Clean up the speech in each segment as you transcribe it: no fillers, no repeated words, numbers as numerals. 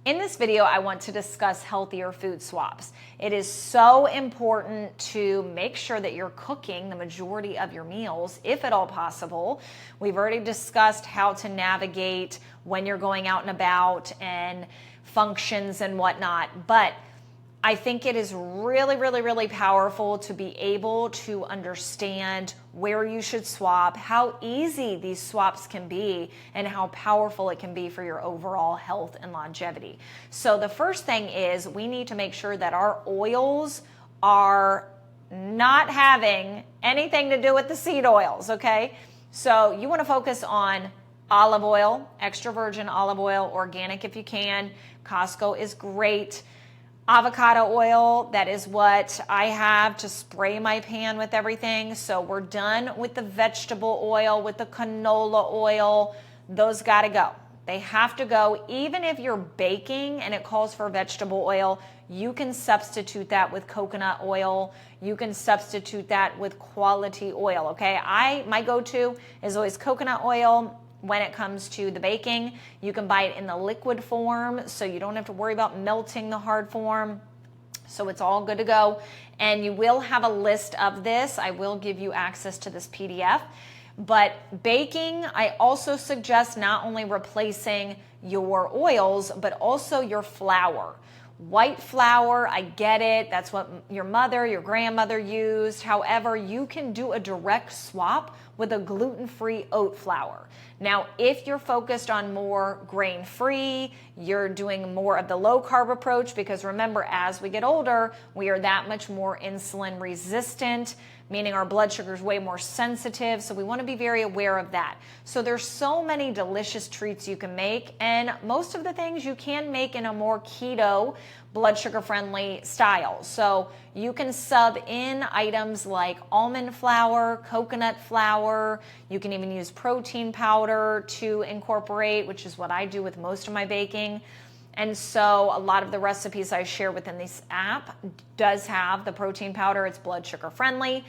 In this video, I want to discuss healthier food swaps. It is so important to make sure that you're cooking the majority of your meals, if at all possible. We've already discussed how to navigate when you're going out and about and functions and whatnot, but I think it is really powerful to be able to understand where you should swap, how easy these swaps can be, and how powerful it can be for your overall health and longevity. So the first thing is we need to make sure that our oils are not having anything to do with the seed oils, okay? So you want to focus on olive oil, extra virgin olive oil, organic if you can. Costco is great. Avocado oil, that is what I have to spray my pan with everything. So we're done with the vegetable oil, with the canola oil. Those gotta go. They have to go. Even if you're baking and it calls for vegetable oil, you can substitute that with coconut oil. You can substitute that with quality oil, okay? My go-to is always coconut oil. When it comes to the baking, you can buy it in the liquid form, so you don't have to worry about melting the hard form. So it's all good to go. And you will have a list of this. I will give you access to this PDF. But baking, I also suggest not only replacing your oils, but also your flour. White flour, I get it. That's what your mother, your grandmother used. However, you can do a direct swap with a gluten-free oat flour. Now, if you're focused on more grain-free, you're doing more of the low-carb approach, because remember, as we get older, we are that much more insulin resistant, meaning our blood sugar is way more sensitive, so we want to be very aware of that. So there's so many delicious treats you can make, and most of the things you can make in a more keto, blood sugar friendly style. So you can sub in items like almond flour, coconut flour. You can even use protein powder to incorporate, which is what I do with most of my baking. And so a lot of the recipes I share within this app does have the protein powder. It's blood sugar friendly,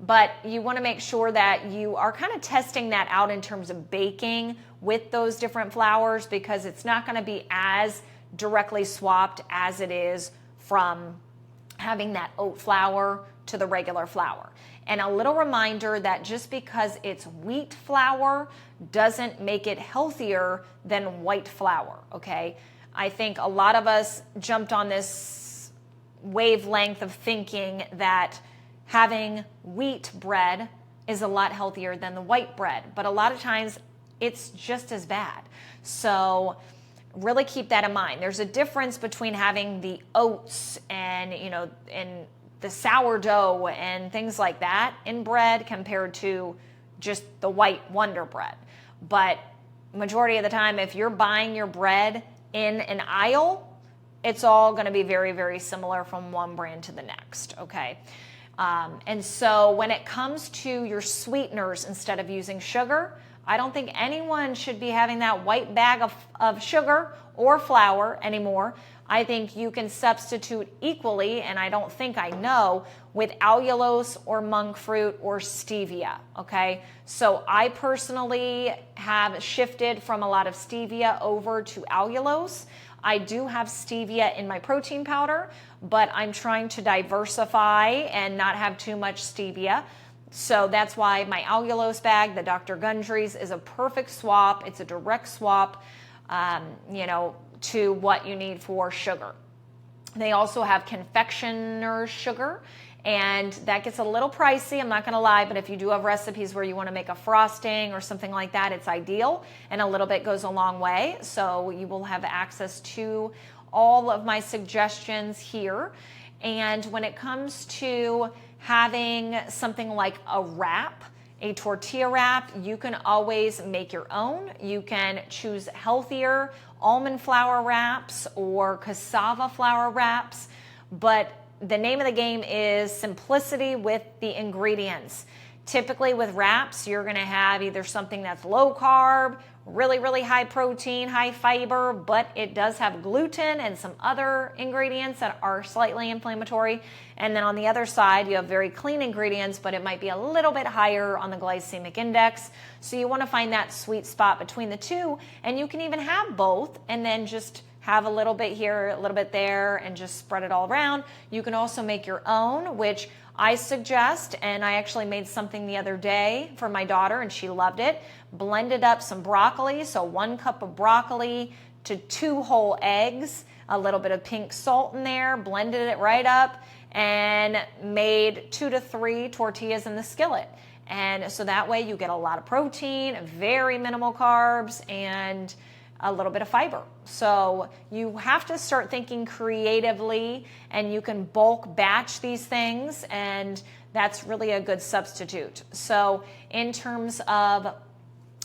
but you want to make sure that you are kind of testing that out in terms of baking with those different flours, because it's not going to be as directly swapped as it is from having that oat flour to the regular flour. And a little reminder that just because it's wheat flour doesn't make it healthier than white flour, okay? I think a lot of us jumped on this wavelength of thinking that having wheat bread is a lot healthier than the white bread, but a lot of times it's just as bad. So really keep that in mind. There's a difference between having the oats and, and the sourdough and things like that in bread compared to just the white Wonder Bread. But majority of the time, if you're buying your bread in an aisle, it's all going to be very similar from one brand to the next, okay? And so when it comes to your sweeteners, instead of using sugar, I don't think anyone should be having that white bag of sugar or flour anymore. I think you can substitute equally, and I don't think I know, with allulose or monk fruit or stevia, okay? So I personally have shifted from a lot of stevia over to allulose. I do have stevia in my protein powder, but I'm trying to diversify and not have too much stevia. So that's why my allulose bag, the Dr. Gundry's, is a perfect swap. It's a direct swap, to what you need for sugar. They also have confectioner's sugar, and that gets a little pricey, I'm not going to lie, but if you do have recipes where you want to make a frosting or something like that, it's ideal, and a little bit goes a long way. So you will have access to all of my suggestions here. And when it comes to having something like a wrap, a tortilla wrap, you can always make your own. You can choose healthier almond flour wraps or cassava flour wraps, but the name of the game is simplicity with the ingredients. Typically with wraps, you're going to have either something that's low carb, really high protein, high fiber, but it does have gluten and some other ingredients that are slightly inflammatory. And then on the other side, you have very clean ingredients, but it might be a little bit higher on the glycemic index. So you want to find that sweet spot between the two, and you can even have both and then just have a little bit here, a little bit there, and just spread it all around. You can also make your own, which I suggest, and I actually made something the other day for my daughter and she loved it. Blended up some broccoli, so 1 cup of broccoli to 2 whole eggs, a little bit of pink salt in there, blended it right up, and made 2 to 3 tortillas in the skillet. And so that way you get a lot of protein, very minimal carbs, and a little bit of fiber. So you have to start thinking creatively, and you can bulk batch these things, and that's really a good substitute. So in terms of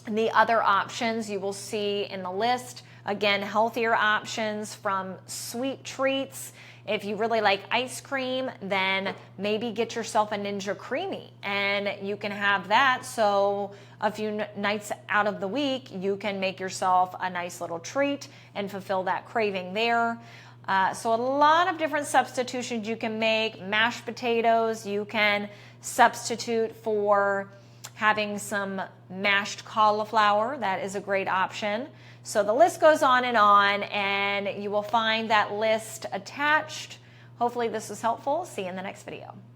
the other options you will see in the list, again, healthier options from sweet treats. If you really like ice cream, then maybe get yourself a Ninja Creamy and you can have that. So a few nights out of the week, you can make yourself a nice little treat and fulfill that craving there. So a lot of different substitutions you can make. Mashed potatoes, you can substitute for having some mashed cauliflower. That is a great option. So the list goes on, and you will find that list attached. Hopefully this was helpful. See you in the next video.